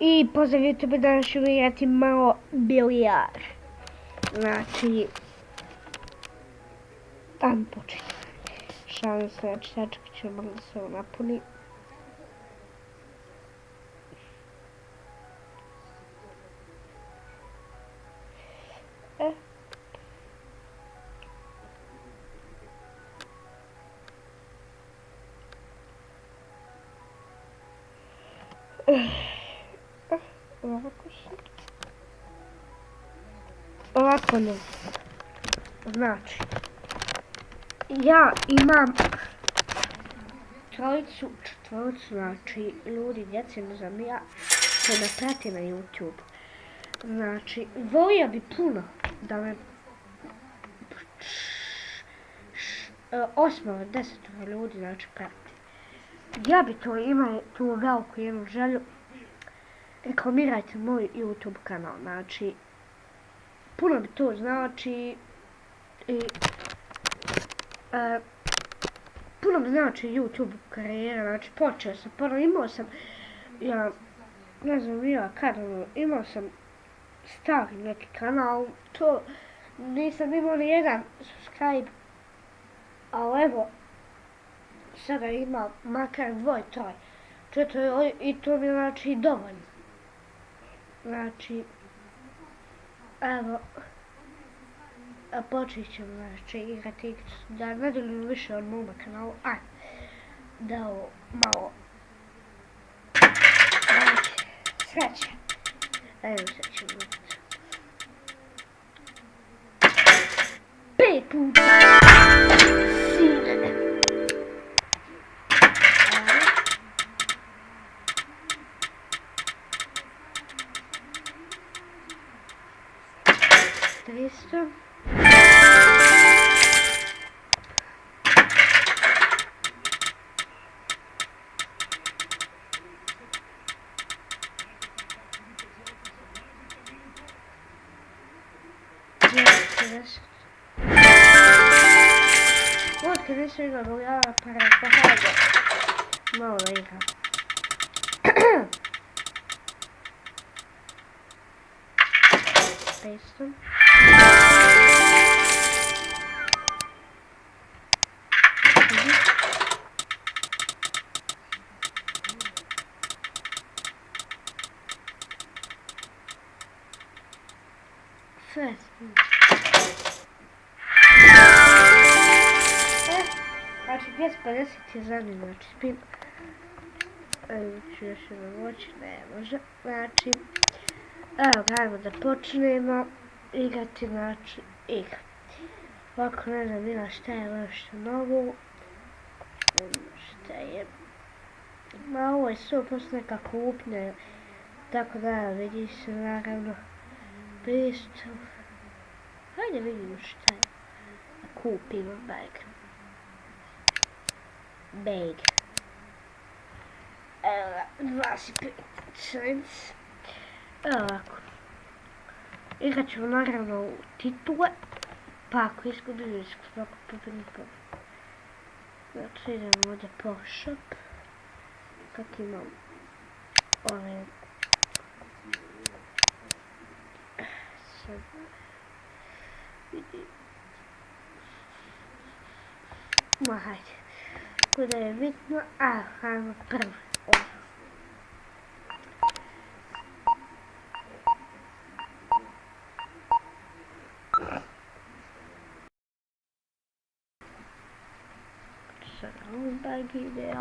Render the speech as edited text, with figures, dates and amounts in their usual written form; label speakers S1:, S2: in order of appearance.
S1: I pozdrav YouTube, danas ću igrati malo bilijar. Znači, tam početi. Šalim se, znači sačekat ću malo da se ovo napuni. Ovako ne. Znači, ja imam trojicu, četvoricu, znači, ljudi, djece, ne znam ja, koji me prati na YouTube. Znači, volio bi puno da me 8-10 ljudi, znači, prati. Ja bi to imao tu veliku jednu želju. Reklamirajte moj YouTube kanal, znači, puno bi to znači i puno mi znači YouTube karijera, znači počeo sam, imao sam, ja ne znam ja kada, imao sam stari neki kanal, to nisam imao ni jedan subscribe, ali evo, sada ima makar 2, 3, 4 i to mi je znači dovoljno. Znači, evo, počet ćemo znači igrati igricu, da ne delim više od mome kanalu, da ovo malo, znači, sreće, evo sad ćemo igrati. 5 puta, sine. 300. Вот, конечно, я говорила про погоду. Мало игра. Пейстом. Znači 250 je zadnji, znači spin. Evo ću još jedno moći, ne može. Znači, evo gajmo da počnemo igrati, znači igra. Ovako ne znam ima šta je nešto novo. Šta je. Ma ovo je 100% neka kupnja. Tako da vidi se naravno pristup. Hajde vidimo šta je. Kupimo bag. Bag. Evo ga, 25 cents. Evo ovako. Igrat ćemo naravno u titule. Pa ako izgubim svako pobjednik pobjednik. Znači idemo ovdje po shop. Kak imam ove. Sad vidim. Ma hajde. Kuda je bitno, hajmo prvo ovo. Sada ovom bag ide,